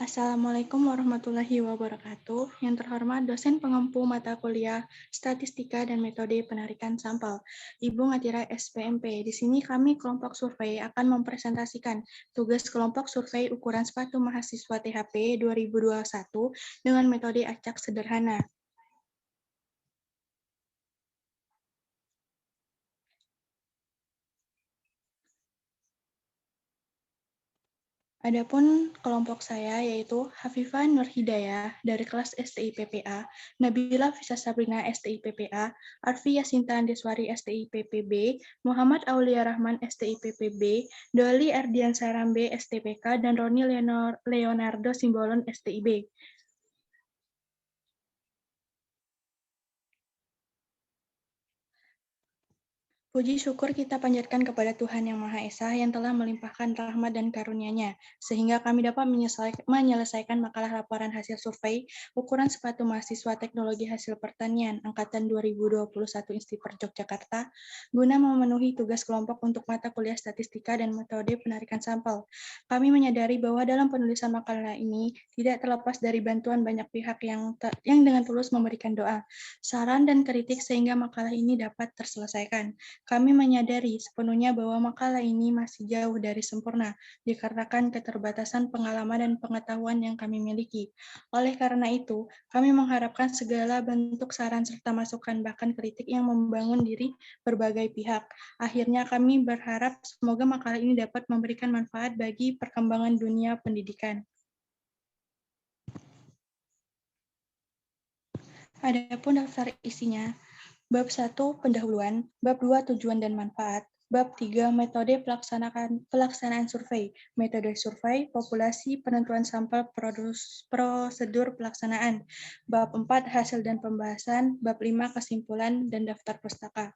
Assalamualaikum warahmatullahi wabarakatuh. Yang terhormat dosen pengempu mata kuliah Statistika dan Metode Penarikan Sampel, Ibu Ngatira SPMP. Di sini kami kelompok survei akan mempresentasikan tugas kelompok survei ukuran sepatu mahasiswa THP 2021 dengan metode acak sederhana. Adapun kelompok saya yaitu Hafifah Nurhidayah dari kelas STIPPA, Nabila Fisa Sabrina STIPPA, Arfi Yasinta Deswari STIPPB, Muhammad Aulia Rahman STIPPB, Doli Erdian Sarambe STPK, dan Roni Leonardo Simbolon STIB. Puji syukur kita panjatkan kepada Tuhan Yang Maha Esa yang telah melimpahkan rahmat dan karunia-Nya, sehingga kami dapat menyelesaikan makalah laporan hasil survei ukuran sepatu mahasiswa teknologi hasil pertanian Angkatan 2021 Instiper Yogyakarta, guna memenuhi tugas kelompok untuk mata kuliah statistika dan metode penarikan sampel. Kami menyadari bahwa dalam penulisan makalah ini tidak terlepas dari bantuan banyak pihak yang dengan tulus memberikan doa, saran, dan kritik sehingga makalah ini dapat terselesaikan. Kami menyadari sepenuhnya bahwa makalah ini masih jauh dari sempurna, dikarenakan keterbatasan pengalaman dan pengetahuan yang kami miliki. Oleh karena itu, kami mengharapkan segala bentuk saran serta masukan bahkan kritik yang membangun diri berbagai pihak. Akhirnya kami berharap semoga makalah ini dapat memberikan manfaat bagi perkembangan dunia pendidikan. Adapun daftar isinya, Bab 1, pendahuluan. Bab 2, tujuan dan manfaat. Bab 3, metode pelaksanaan survei. Metode survei, populasi, penentuan sampel, prosedur pelaksanaan. Bab 4, hasil dan pembahasan. Bab 5, kesimpulan dan daftar pustaka.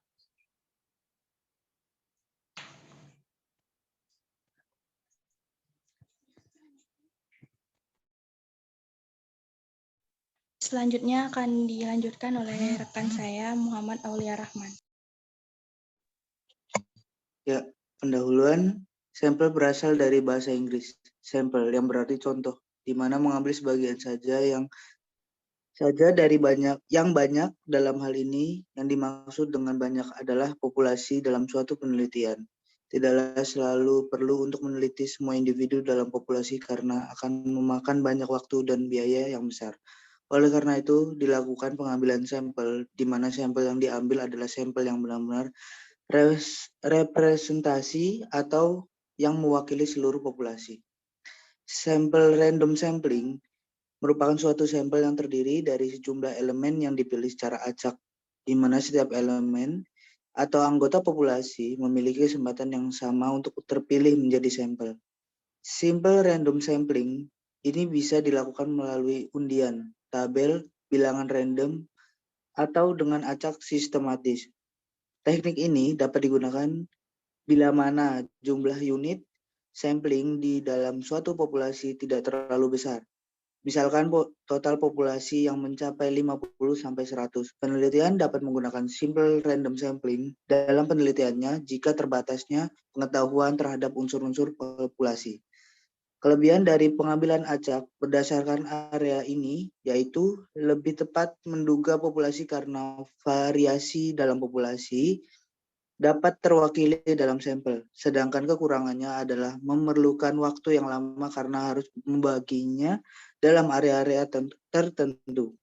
Selanjutnya akan dilanjutkan oleh rekan saya, Muhammad Aulia Rahman. Ya, pendahuluan. Sampel berasal dari bahasa Inggris. Sampel yang berarti contoh, di mana mengambil sebagian saja dari banyak dalam hal ini yang dimaksud dengan banyak adalah populasi dalam suatu penelitian. Tidaklah selalu perlu untuk meneliti semua individu dalam populasi karena akan memakan banyak waktu dan biaya yang besar. Oleh karena itu, dilakukan pengambilan sampel, di mana sampel yang diambil adalah sampel yang benar-benar representasi atau yang mewakili seluruh populasi. Sampel random sampling merupakan suatu sampel yang terdiri dari sejumlah elemen yang dipilih secara acak, di mana setiap elemen atau anggota populasi memiliki kesempatan yang sama untuk terpilih menjadi sampel. Simple random sampling ini bisa dilakukan melalui undian, tabel, bilangan random, atau dengan acak sistematis. Teknik ini dapat digunakan bila mana jumlah unit sampling di dalam suatu populasi tidak terlalu besar. Misalkan total populasi yang mencapai 50-100. Penelitian dapat menggunakan simple random sampling dalam penelitiannya jika terbatasnya pengetahuan terhadap unsur-unsur populasi. Kelebihan dari pengambilan acak berdasarkan area ini yaitu lebih tepat menduga populasi karena variasi dalam populasi dapat terwakili dalam sampel, sedangkan kekurangannya adalah memerlukan waktu yang lama karena harus membaginya dalam area-area tertentu.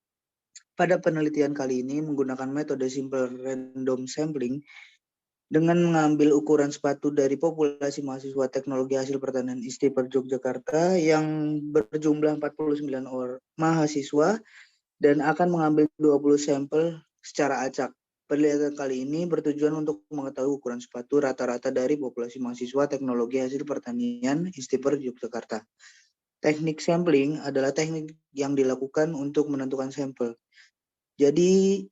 Pada penelitian kali ini menggunakan metode simple random sampling dengan mengambil ukuran sepatu dari populasi mahasiswa teknologi hasil pertanian Instiper Yogyakarta yang berjumlah 49 orang mahasiswa dan akan mengambil 20 sampel secara acak. Penelitian kali ini bertujuan untuk mengetahui ukuran sepatu rata-rata dari populasi mahasiswa teknologi hasil pertanian Instiper Yogyakarta. Teknik sampling adalah teknik yang dilakukan untuk menentukan sampel. Jadi,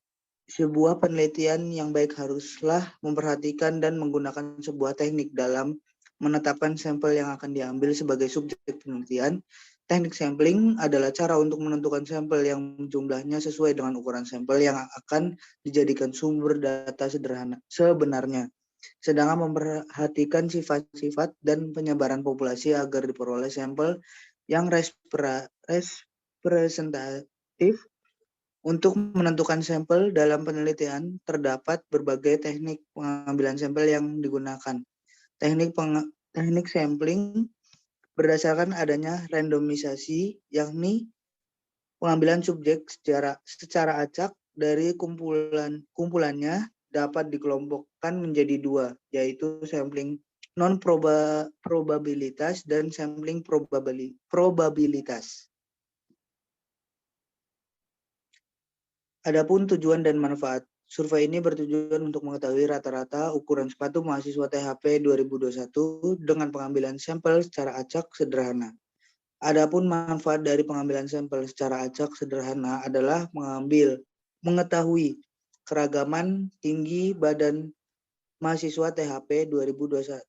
sebuah penelitian yang baik haruslah memperhatikan dan menggunakan sebuah teknik dalam menetapkan sampel yang akan diambil sebagai subjek penelitian. Teknik sampling adalah cara untuk menentukan sampel yang jumlahnya sesuai dengan ukuran sampel yang akan dijadikan sumber data sebenarnya. Sedangkan memperhatikan sifat-sifat dan penyebaran populasi agar diperoleh sampel yang representatif. Untuk menentukan sampel dalam penelitian, terdapat berbagai teknik pengambilan sampel yang digunakan. Teknik sampling berdasarkan adanya randomisasi, yakni pengambilan subjek secara acak dari kumpulannya dapat dikelompokkan menjadi dua, yaitu sampling non-probabilitas dan sampling probabilitas. Adapun tujuan dan manfaat, survei ini bertujuan untuk mengetahui rata-rata ukuran sepatu mahasiswa THP 2021 dengan pengambilan sampel secara acak sederhana. Adapun manfaat dari pengambilan sampel secara acak sederhana adalah mengetahui keragaman tinggi badan mahasiswa THP 2021.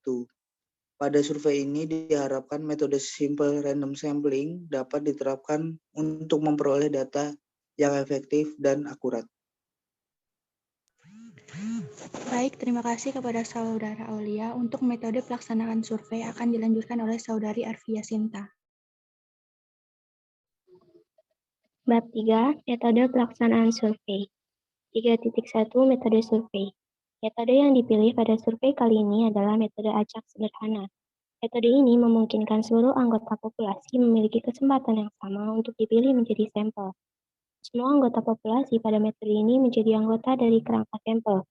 Pada survei ini diharapkan metode simple random sampling dapat diterapkan untuk memperoleh data yang efektif dan akurat. Baik, terima kasih kepada Saudara Aulia. Untuk metode pelaksanaan survei akan dilanjutkan oleh Saudari Arvia Sinta. Bab 3, metode pelaksanaan survei. 3.1 metode survei. Metode yang dipilih pada survei kali ini adalah metode acak sederhana. Metode ini memungkinkan seluruh anggota populasi memiliki kesempatan yang sama untuk dipilih menjadi sampel. Semua anggota populasi pada metode ini menjadi anggota dari kerangka sampel.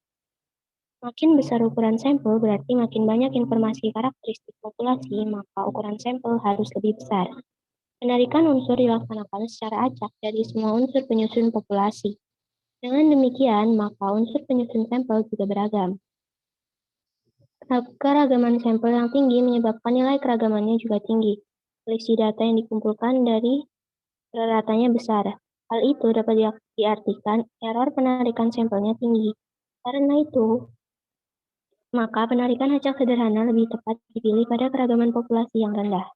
Makin besar ukuran sampel berarti makin banyak informasi karakteristik populasi, maka ukuran sampel harus lebih besar. Penarikan unsur dilaksanakan secara acak dari semua unsur penyusun populasi. Dengan demikian, maka unsur penyusun sampel juga beragam. Keragaman sampel yang tinggi menyebabkan nilai keragamannya juga tinggi. Selisih data yang dikumpulkan dari ratanya besar. Hal itu dapat diartikan error penarikan sampelnya tinggi. Karena itu, maka penarikan acak sederhana lebih tepat dipilih pada keragaman populasi yang rendah.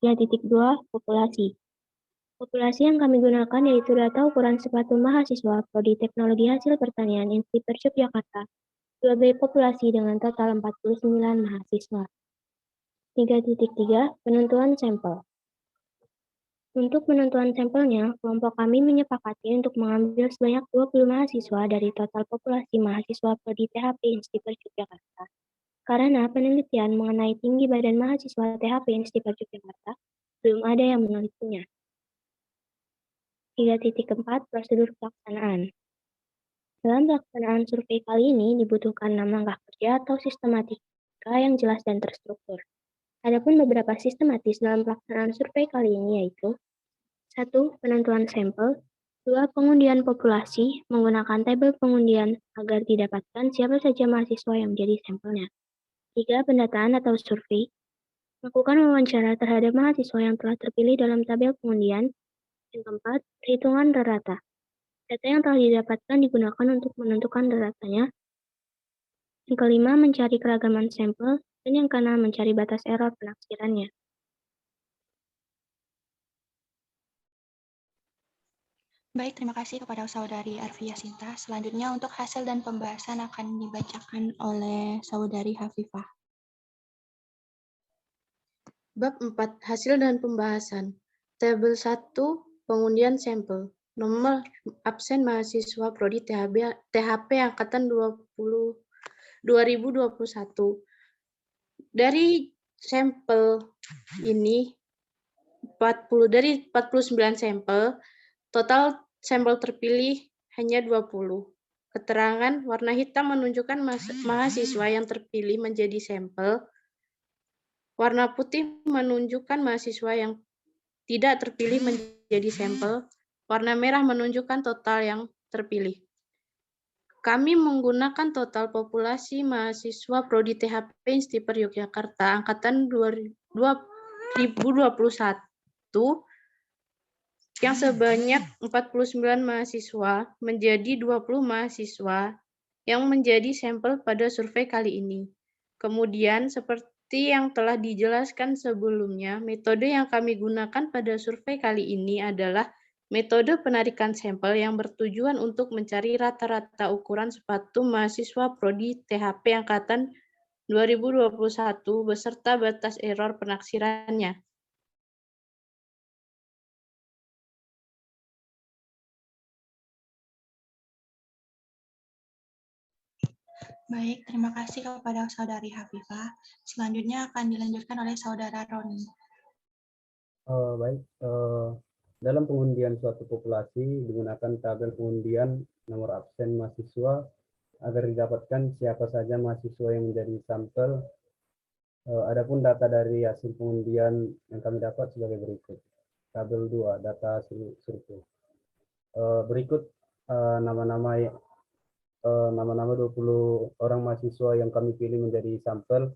3.2 populasi. Populasi yang kami gunakan yaitu data ukuran sepatu mahasiswa Prodi Teknologi Hasil Pertanian Institut Yogyakarta sebagai populasi dengan total 49 mahasiswa. 3.3 penentuan sampel. Untuk penentuan sampelnya, kelompok kami menyepakati untuk mengambil sebanyak 20 mahasiswa dari total populasi mahasiswa Prodi THP Institut Yogyakarta. Karena penelitian mengenai tinggi badan mahasiswa THP Institut Yogyakarta belum ada yang menelitinya. 3.4 prosedur pelaksanaan. Dalam pelaksanaan survei kali ini dibutuhkan 6 langkah kerja atau sistematika yang jelas dan terstruktur. Adapun beberapa sistematis dalam pelaksanaan survei kali ini yaitu 1. Penentuan sampel, 2. Pengundian populasi menggunakan tabel pengundian agar didapatkan siapa saja mahasiswa yang menjadi sampelnya. 3. Pendataan atau survei, melakukan wawancara terhadap mahasiswa yang telah terpilih dalam tabel pengundian. Yang keempat, perhitungan rata. Data yang telah didapatkan digunakan untuk menentukan ratanya. Yang kelima, mencari keragaman sampel. Dan yang keenam, mencari batas error penaksirannya. Baik, terima kasih kepada Saudari Arvia Sinta. Selanjutnya untuk hasil dan pembahasan akan dibacakan oleh Saudari Hafifah. Bab 4. Hasil dan pembahasan. Tabel 1. Pengundian sampel. Nomor absen mahasiswa Prodi THP Angkatan 2021. Dari sampel ini, dari 49 sampel, total sampel terpilih hanya 20. Keterangan warna hitam menunjukkan mahasiswa yang terpilih menjadi sampel. Warna putih menunjukkan mahasiswa yang tidak terpilih menjadi sampel. Warna merah menunjukkan total yang terpilih. Kami menggunakan total populasi mahasiswa Prodi THP Institut Yogyakarta Angkatan 2021 yang sebanyak 49 mahasiswa menjadi 20 mahasiswa yang menjadi sampel pada survei kali ini. Kemudian, seperti yang telah dijelaskan sebelumnya, metode yang kami gunakan pada survei kali ini adalah metode penarikan sampel yang bertujuan untuk mencari rata-rata ukuran sepatu mahasiswa Prodi THP Angkatan 2021 beserta batas error penaksirannya. Baik, terima kasih kepada Saudari Hafifah. Selanjutnya akan dilanjutkan oleh Saudara Roni. Baik, dalam pengundian suatu populasi menggunakan tabel pengundian nomor absen mahasiswa agar didapatkan siapa saja mahasiswa yang menjadi sampel. Adapun data dari hasil pengundian yang kami dapat sebagai berikut. Tabel 2, data hasil survei. Berikut nama-nama 20 orang mahasiswa yang kami pilih menjadi sampel,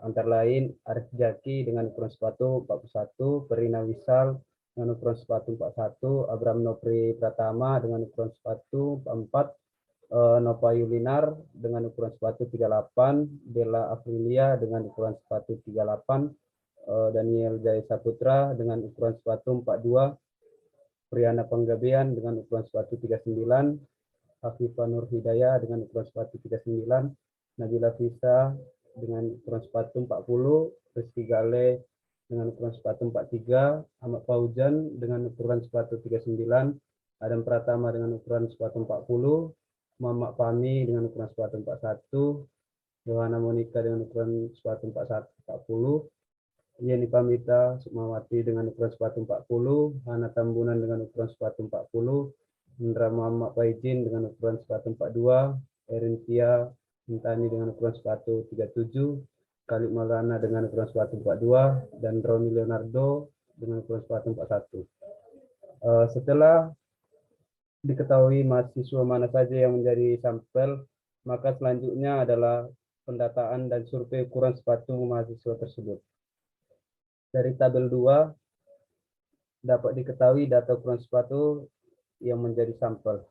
antara lain Arif Jaki dengan ukuran sepatu 41, Perina Wisal dengan ukuran sepatu 41, Abraham Nopri Pratama dengan ukuran sepatu 44, Nova Yulinar dengan ukuran sepatu 38, Bella Afrilia dengan ukuran sepatu 38, Daniel Jaya Saputra dengan ukuran sepatu 42, Priana Panggabean dengan ukuran sepatu 39, Hafifah Nur Hidayah dengan ukuran sepatu 39, Nabila Fisa dengan ukuran sepatu 40, Rizky Gale dengan ukuran sepatu 43, Ahmad Fauzan dengan ukuran sepatu 39, Adam Pratama dengan ukuran sepatu 40, Mamak Fahmi dengan ukuran sepatu 41, Yohana Monika dengan ukuran sepatu 40, Yeni Pamita Sukmawati dengan ukuran sepatu 40, Hana Tambunan dengan ukuran sepatu 40, Indra Muhammad Faizin dengan ukuran sepatu 42, Erin Tia Intani dengan ukuran sepatu 37, Khalid Maulana dengan ukuran sepatu 42, dan Roni Leonardo dengan ukuran sepatu 41. Setelah diketahui mahasiswa mana saja yang menjadi sampel, maka selanjutnya adalah pendataan dan survei ukuran sepatu mahasiswa tersebut. Dari tabel 2 dapat diketahui data ukuran sepatu yang menjadi sampel.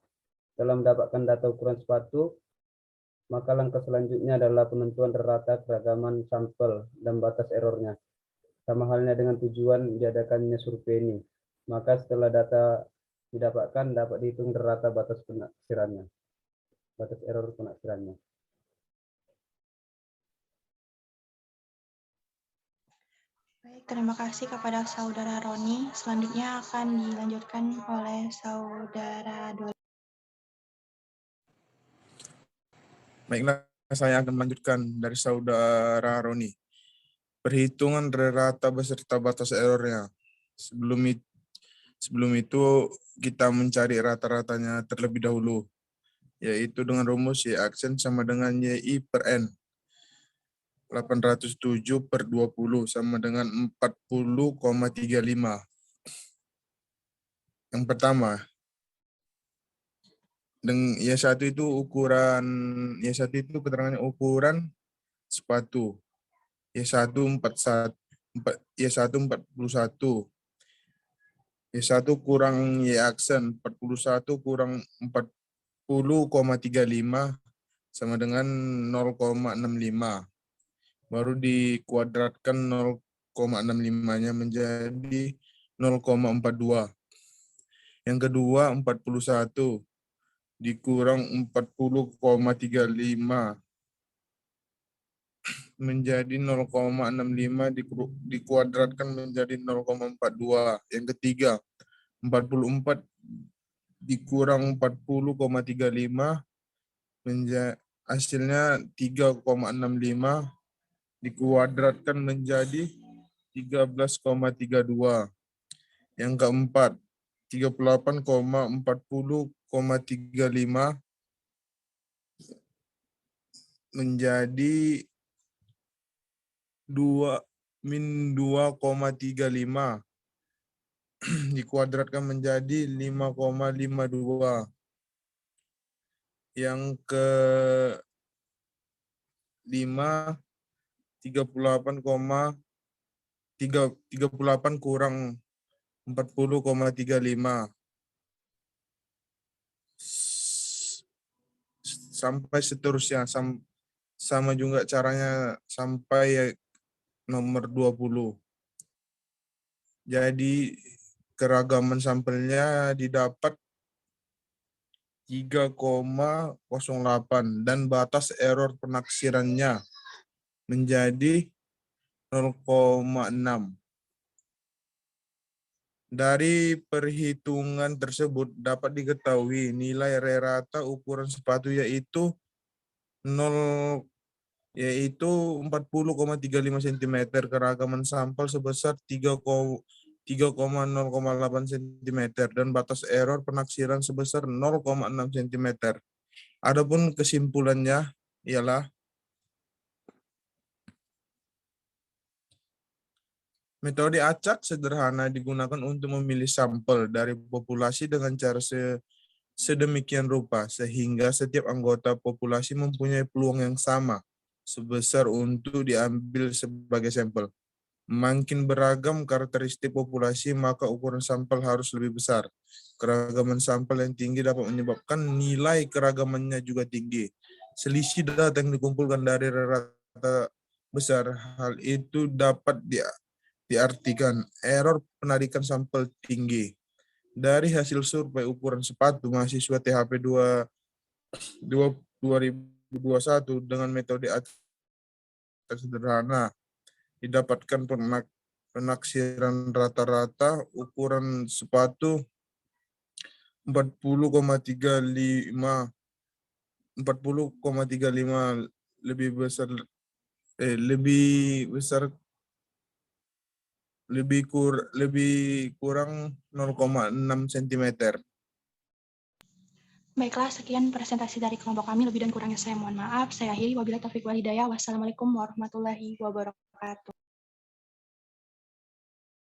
Dalam mendapatkan data ukuran sepatu, maka langkah selanjutnya adalah penentuan rata keragaman sampel dan batas errornya. Sama halnya dengan tujuan diadakannya survei ini. Maka setelah data didapatkan, dapat dihitung rata batas penaksirannya, batas error penaksirannya. Baik, terima kasih kepada Saudara Roni. Selanjutnya akan dilanjutkan oleh Saudara Doli. Baiklah, saya akan melanjutkan dari Saudara Roni. Perhitungan rata beserta batas errornya. Sebelum itu kita mencari rata-ratanya terlebih dahulu, yaitu dengan rumus Y aksen sama dengan YI per N. 807 per 20 sama dengan 40,35. Yang pertama, Y1 itu keterangannya ukuran sepatu. Y1 41, Y1 kurang Y aksen 41 kurang 40,35 sama dengan 0,65. Baru dikuadratkan 0,65-nya menjadi 0,42. Yang kedua 41 dikurang 40,35 menjadi 0,65 dikuadratkan menjadi 0,42. Yang ketiga 44 dikurang 40,35 hasilnya 3,65 dikuadratkan menjadi 13,32. Yang keempat 38,40,35 menjadi 2-2,35 dikuadratkan menjadi 5,52. Yang ke-5 38 kurang 40,35 sampai seterusnya, sama juga caranya sampai nomor 20. Jadi keragaman sampelnya didapat 3,08 dan batas error penaksirannya menjadi 0,6. Dari perhitungan tersebut dapat diketahui nilai rata ukuran sepatu yaitu 0 yaitu 40,35 cm, keragaman sampel sebesar 3,0,8 cm, dan batas error penaksiran sebesar 0,6 cm. Adapun kesimpulannya ialah metode acak sederhana digunakan untuk memilih sampel dari populasi dengan cara sedemikian rupa sehingga setiap anggota populasi mempunyai peluang yang sama sebesar untuk diambil sebagai sampel. Makin beragam karakteristik populasi, maka ukuran sampel harus lebih besar. Keragaman sampel yang tinggi dapat menyebabkan nilai keragamannya juga tinggi. Selisih data yang dikumpulkan dari rata besar, hal itu dapat diartikan error penarikan sampel tinggi. Dari hasil survei ukuran sepatu mahasiswa THP 2021 dengan metode acak sederhana, didapatkan penaksiran rata-rata ukuran sepatu 40,35 lebih kurang 0,6 cm. Baiklah, sekian presentasi dari kelompok kami. Lebih dan kurangnya saya mohon maaf. Saya akhiri. Wabillahi taufiq wal hidayah. Wassalamualaikum warahmatullahi wabarakatuh.